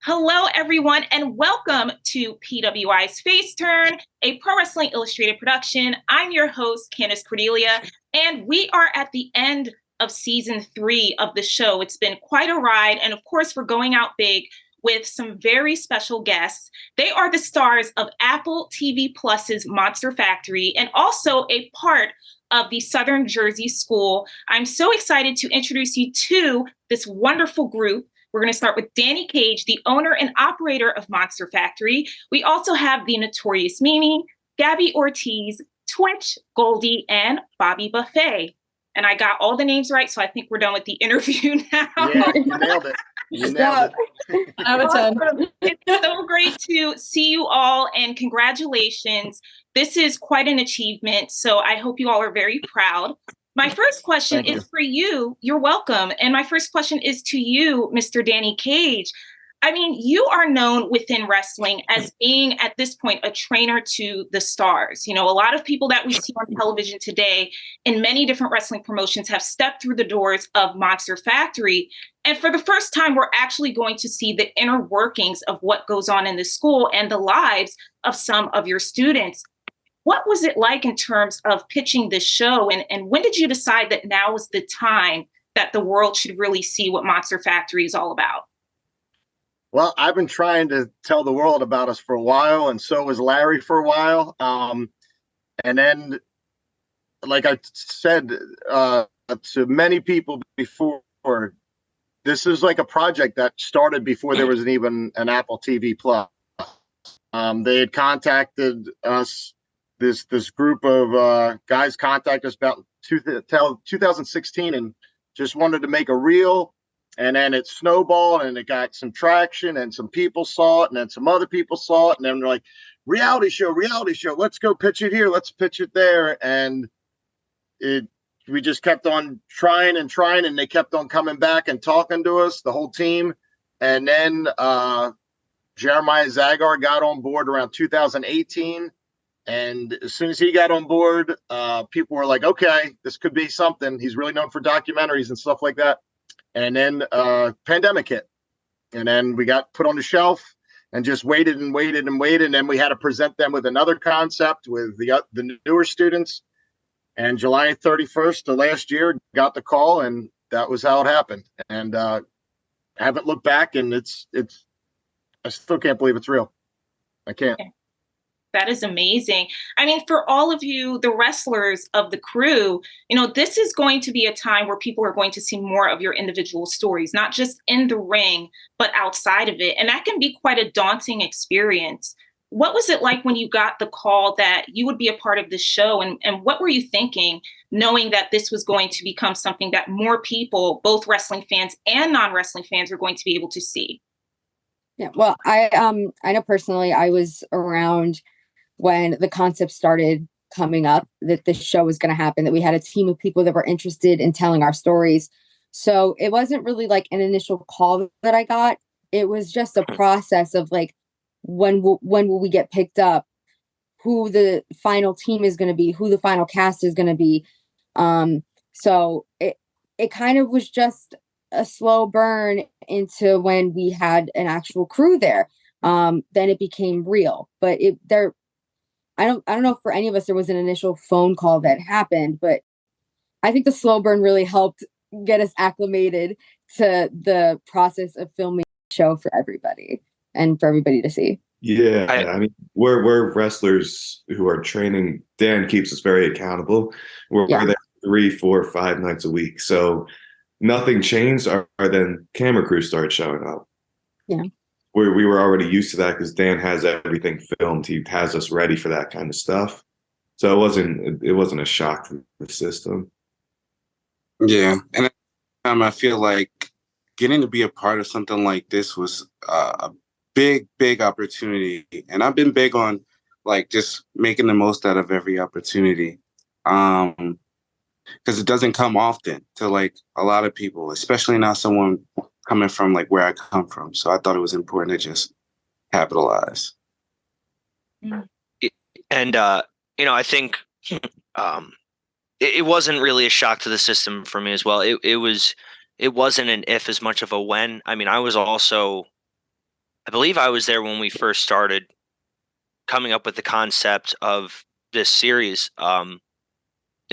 Hello, everyone, and welcome to PWI's FaceTurn, a Pro Wrestling Illustrated production. I'm your host, Candace Cordelia, and we are at the end of season 3 of the show. It's been quite a ride, and of course, we're going out big with some very special guests. They are the stars of Apple TV Plus's Monster Factory and also a part of the Southern Jersey School. I'm so excited to introduce you to this wonderful group. We're going to start with Danny Cage, the owner and operator of Monster Factory. We also have the Notorious Mimi, Gabby Ortiz, Twitch, Goldy, and Bobby Buffet. And I got all the names right, so I think we're done with the interview now. Yeah, you nailed it. You nailed it. Awesome. It's so great to see you all, and congratulations. This is quite an achievement, so I hope you all are very proud. My first question is for you. You're welcome. And my first question is to you, Mr. Danny Cage. I mean, you are known within wrestling as being, at this point, a trainer to the stars. You know, a lot of people that we see on television today in many different wrestling promotions have stepped through the doors of Monster Factory. And for the first time, we're actually going to see the inner workings of what goes on in the school and the lives of some of your students. What was it like in terms of pitching this show? And when did you decide that now was the time that the world should really see what Monster Factory is all about? Well, I've been trying to tell the world about us for a while, and so was Larry for a while. And then, like I said to many people before, this is like a project that started before there was even an Apple TV Plus. They had contacted us. This group of guys contacted us about 2016 and just wanted to make a reel, and then it snowballed and it got some traction and some people saw it and then some other people saw it, and then they're like, reality show, let's go pitch it here, let's pitch it there. And we just kept on trying, and they kept on coming back and talking to us, the whole team. And then Jeremiah Zagar got on board around 2018. And as soon as he got on board, people were like, okay, this could be something. He's really known for documentaries and stuff like that. And then pandemic hit. And then we got put on the shelf and just waited. And then we had to present them with another concept with the newer students. And July 31st of last year, got the call, and that was how it happened. And I haven't looked back, and it's I still can't believe it's real. I can't. Okay. That is amazing. I mean, for all of you, the wrestlers of the crew, you know, this is going to be a time where people are going to see more of your individual stories, not just in the ring, but outside of it. And that can be quite a daunting experience. What was it like when you got the call that you would be a part of this show? And what were you thinking, knowing that this was going to become something that more people, both wrestling fans and non-wrestling fans, are going to be able to see? Yeah, well, I know personally, I was around when the concept started coming up that this show was going to happen, that we had a team of people that were interested in telling our stories. So it wasn't really like an initial call that I got. It was just a process of like, when will we get picked up, who the final team is going to be, who the final cast is going to be. So it kind of was just a slow burn into when we had an actual crew there. Then it became real, but I don't know if for any of us there was an initial phone call that happened, but I think the slow burn really helped get us acclimated to the process of filming the show for everybody and for everybody to see. Yeah, I mean, we're wrestlers who are training. Dan keeps us very accountable. We're there 3, 4, 5 nights a week, so nothing changed other than camera crews started showing up. Yeah. We were already used to that because Dan has everything filmed. He has us ready for that kind of stuff. So it wasn't a shock to the system. Yeah. And I feel like getting to be a part of something like this was a big opportunity. And I've been big on like just making the most out of every opportunity. Because it doesn't come often to like a lot of people, especially not someone coming from like where I come from. So I thought it was important to just capitalize. And, I think it wasn't really a shock to the system for me as well. It wasn't an if as much of a when. I mean, I was also I believe I was there when we first started coming up with the concept of this series. In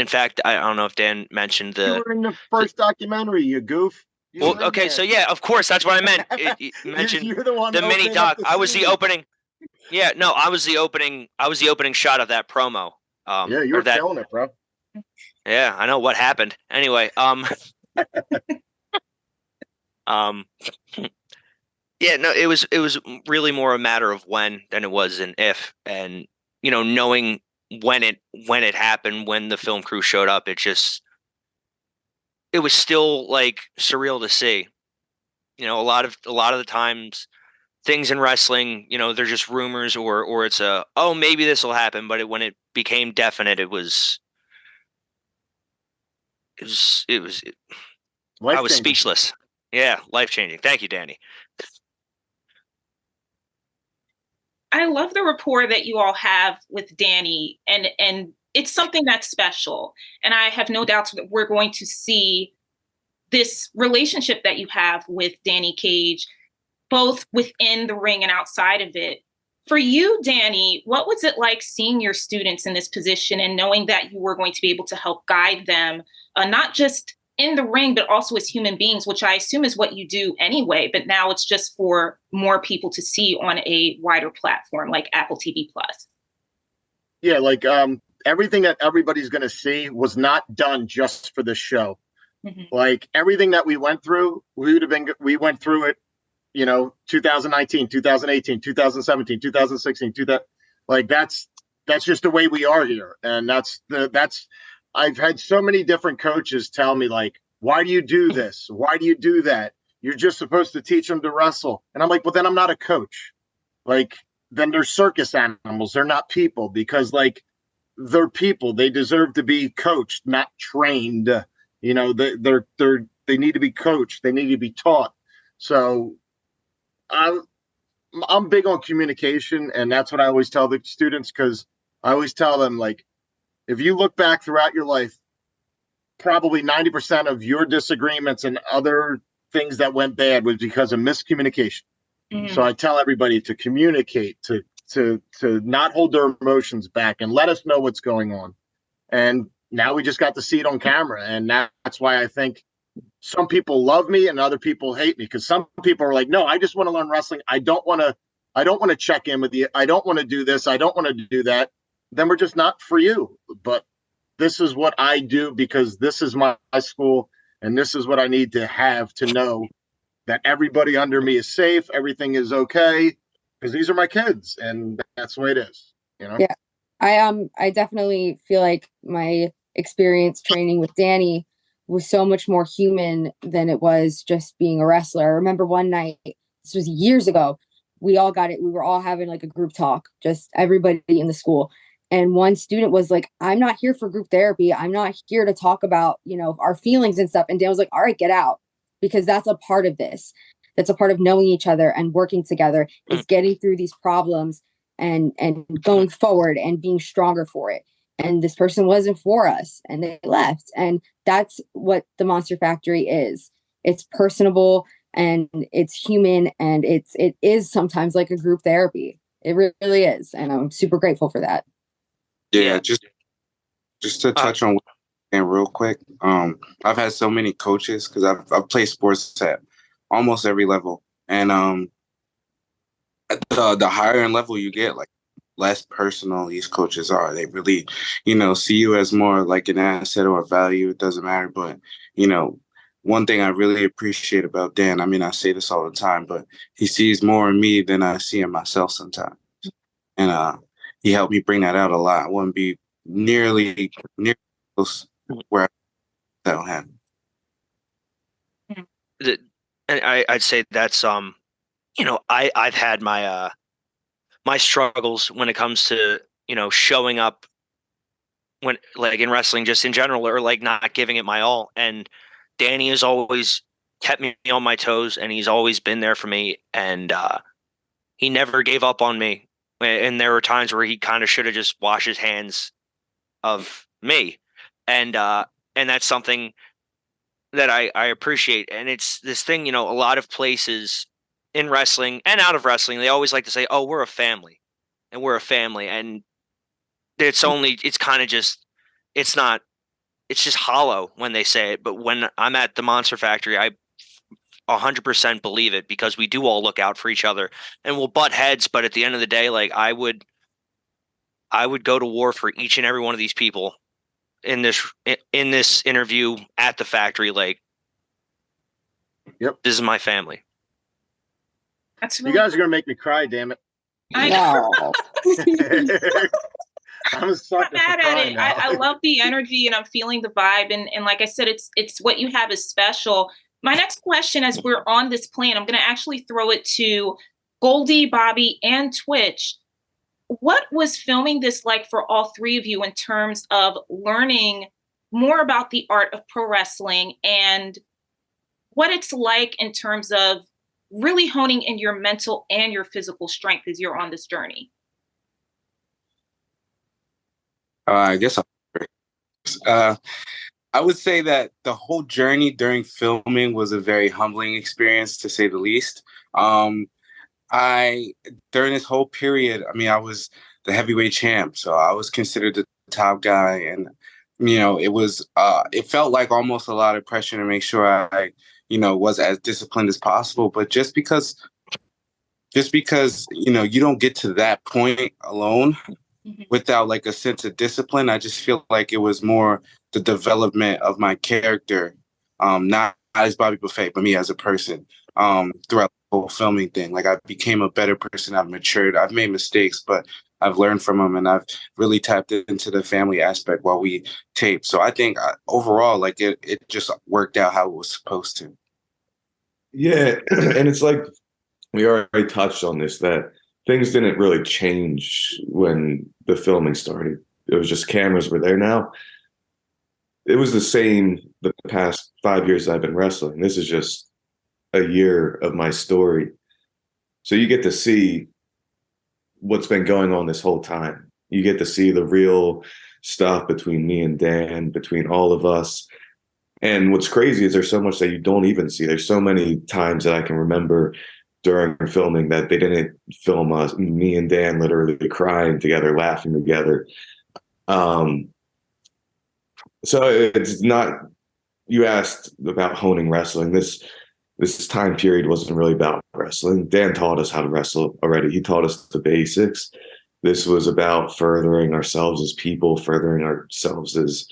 fact, I don't know if Dan mentioned You were in the first documentary, you goof. Well, okay, so yeah, of course, that's what I meant. It mentioned you're the one the mini doc. I was the opening. Yeah, no, I was the opening. I was the opening shot of that promo. Yeah, you were killing it, bro. Yeah, I know what happened. Anyway, yeah, no, it was really more a matter of when than it was an if, and knowing when it happened, when the film crew showed up, it was still like surreal to see. A lot of the times things in wrestling, they're just rumors or it's maybe this will happen, but when it became definite, I was speechless. Yeah, life-changing. Thank you, Danny. I love the rapport that you all have with Danny, and it's something that's special. And I have no doubts that we're going to see this relationship that you have with Danny Cage, both within the ring and outside of it. For you, Danny, what was it like seeing your students in this position and knowing that you were going to be able to help guide them, not just in the ring, but also as human beings, which I assume is what you do anyway, but now it's just for more people to see on a wider platform like Apple TV Plus? Yeah, like everything that everybody's going to see was not done just for the show. Mm-hmm. Like everything that we went through, we went through it, 2019, 2018, 2017, 2016, that's just the way we are here. And I've had so many different coaches tell me, like, why do you do this? Why do you do that? You're just supposed to teach them to wrestle. And I'm like, well, then I'm not a coach. Like, then they're circus animals. They're not people, because like they're people. They deserve to be coached, not trained. They need to be coached. They need to be taught. So I'm big on communication, and that's what I always tell the students, because I always tell them, like, if you look back throughout your life, probably 90% of your disagreements and other things that went bad was because of miscommunication. Mm-hmm. So I tell everybody to communicate, to not hold their emotions back, and let us know what's going on. And now we just got to see it on camera, and that's why I think some people love me and other people hate me, because some people are like, no, I just want to learn wrestling. I don't want to check in with you. I don't want to do this. I don't want to do that. Then we're just not for you. But this is what I do, because this is my school, and this is what I need to have to know that everybody under me is safe. Everything is okay, because these are my kids, and that's the way it is. Yeah, I definitely feel like my experience training with Danny was so much more human than it was just being a wrestler. I remember one night, this was years ago, we all got it. We were all having like a group talk, just everybody in the school. And one student was like, I'm not here for group therapy. I'm not here to talk about, our feelings and stuff. And Dan was like, all right, get out, because that's a part of this. That's a part of knowing each other and working together, is getting through these problems and going forward and being stronger for it. And this person wasn't for us, and they left. And that's what the Monster Factory is. It's personable, and it's human, and it is sometimes like a group therapy. It really is. And I'm super grateful for that. Yeah, just to touch on and real quick. I've had so many coaches, because I've played sports at almost every level. And at the higher end level you get, like, less personal these coaches are. They really, see you as more like an asset or a value. It doesn't matter. But, one thing I really appreciate about Dan, I mean, I say this all the time, but he sees more in me than I see in myself sometimes. And he helped me bring that out a lot. I wouldn't be nearly close where that don't happen. I'd say that's I've had my my struggles when it comes to showing up when, like, in wrestling just in general, or like not giving it my all. And Danny has always kept me on my toes, and he's always been there for me, and he never gave up on me. And there were times where he kind of should have just washed his hands of me. And that's something that I appreciate. And it's this thing, a lot of places in wrestling and out of wrestling, they always like to say, "Oh, we're a family," and we're a family, and it's kind of just, it's not, it's just hollow when they say it. But when I'm at the Monster Factory, I 100% believe it, because we do all look out for each other, and we'll butt heads. But at the end of the day, like I would go to war for each and every one of these people in this interview at the factory. Like, Yep, this is my family. That's you really guys are gonna make me cry. Damn it! I know. I'm a sucker for Mad at crying it. now. I love the energy, and I'm feeling the vibe. And like I said, it's what you have is special. My next question, as we're on this plan, I'm going to actually throw it to Goldy, Bobby, and Twitch. What was filming this like for all three of you in terms of learning more about the art of pro wrestling, and what it's like in terms of really honing in your mental and your physical strength as you're on this journey? I guess I would say that the whole journey during filming was a very humbling experience, to say the least. I During this whole period, I mean, I was the heavyweight champ, so I was considered the top guy, and it felt like almost a lot of pressure to make sure I was as disciplined as possible. But just because you don't get to that point alone without like a sense of discipline, I just feel like it was more the development of my character, not as Bobby Buffet, but me as a person, throughout the whole filming thing. Like, I became a better person. I've matured. I've made mistakes, but I've learned from them, and I've really tapped into the family aspect while we taped. So I think overall, like it just worked out how it was supposed to. Yeah, and it's like we already touched on this, that things didn't really change when the filming started. It was just cameras were there now. It was the same the past 5 years I've been wrestling. This is just a year of my story. So you get to see what's been going on this whole time. You get to see the real stuff between me and Dan, between all of us. And what's crazy is there's so much that you don't even see. There's so many times that I can remember during filming that they didn't film us, me and Dan literally crying together, laughing together. So it's not, you asked about honing wrestling. This time period wasn't really about wrestling. Dan taught us how to wrestle already. He taught us the basics. This was about furthering ourselves as people, furthering ourselves as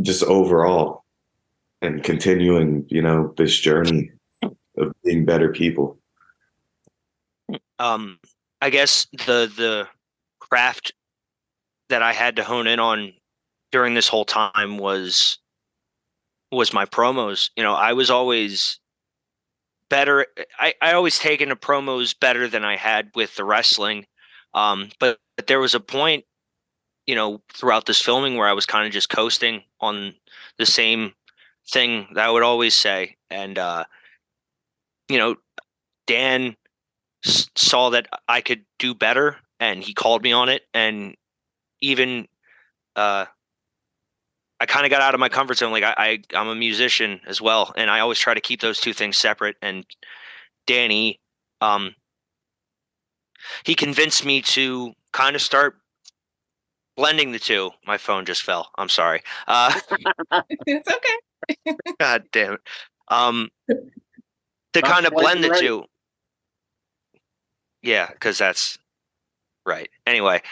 just overall, and continuing, this journey of being better people. I guess the craft that I had to hone in on during this whole time was my promos. I was always better. I always taken the promos better than I had with the wrestling. But there was a point, throughout this filming where I was kind of just coasting on the same thing that I would always say. And, Dan saw that I could do better, and he called me on it. And even, I kind of got out of my comfort zone. Like, I'm a musician as well, and I always try to keep those two things separate. And Danny, he convinced me to kind of start blending the two. My phone just fell. I'm sorry. It's okay. God damn it. To kind of blend the two. Yeah, because that's right. Anyway,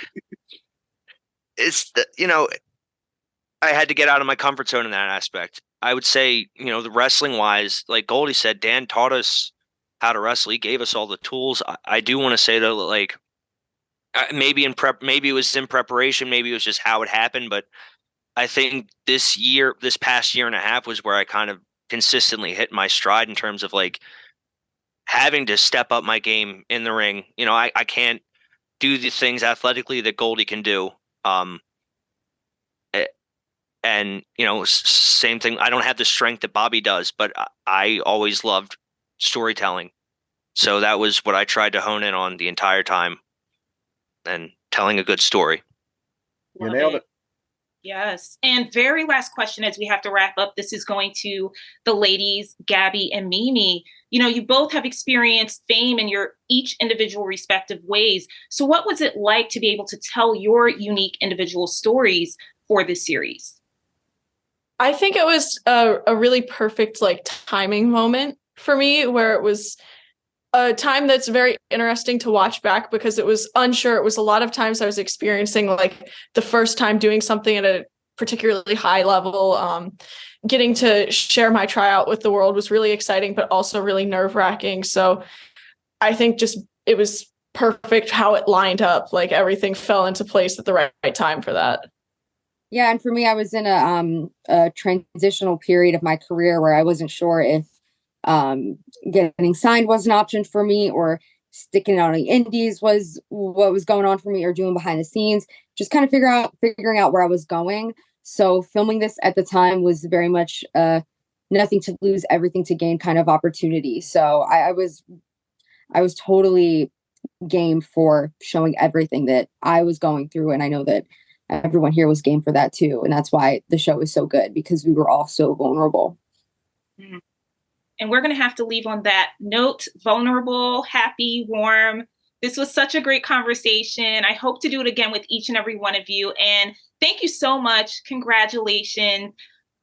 it's I had to get out of my comfort zone in that aspect. I would say, the wrestling wise, like Goldy said, Dan taught us how to wrestle. He gave us all the tools. I do want to say though, like, maybe it was in preparation, maybe it was just how it happened, but I think this past year and a half was where I kind of consistently hit my stride in terms of like having to step up my game in the ring. I can't do the things athletically that Goldy can do. And, same thing. I don't have the strength that Bobby does, but I always loved storytelling. So that was what I tried to hone in on the entire time, and telling a good story. You nailed it. Yes. And very last question as we have to wrap up. This is going to the ladies, Gabby and Mimi. You know, you both have experienced fame in your each individual respective ways. So what was it like to be able to tell your unique individual stories for this series? I think it was a really perfect like timing moment for me, where it was a time that's very interesting to watch back because it was unsure. It was a lot of times I was experiencing like the first time doing something at a particularly high level. Getting to share my tryout with the world was really exciting, but also really nerve-wracking. So I think just it was perfect how it lined up. Like everything fell into place at the right time for that. Yeah, and for me, I was in a transitional period of my career where I wasn't sure if getting signed was an option for me, or sticking out on the indies was what was going on for me, or doing behind the scenes, just kind of figuring out where I was going. So filming this at the time was very much nothing to lose, everything to gain kind of opportunity. So I was totally game for showing everything that I was going through, and I know that everyone here was game for that too, and that's why the show is so good, because we were all so vulnerable. Mm-hmm. And we're going to have to leave on that note. Vulnerable, happy, warm. This was such a great conversation. I hope to do it again with each and every one of you. And thank you so much. Congratulations.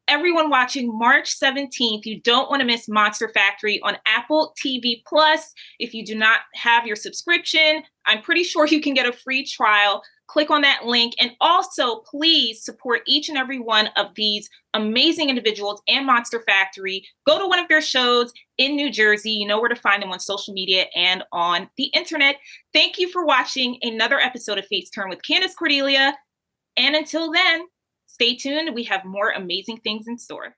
Everyone watching March 17th, you don't want to miss Monster Factory on Apple TV Plus. If you do not have your subscription, I'm pretty sure you can get a free trial. Click on that link. And also, please support each and every one of these amazing individuals and Monster Factory. Go to one of their shows in New Jersey. You know where to find them on social media and on the internet. Thank you for watching another episode of FaceTurn with Candace Cordelia. And until then, stay tuned. We have more amazing things in store.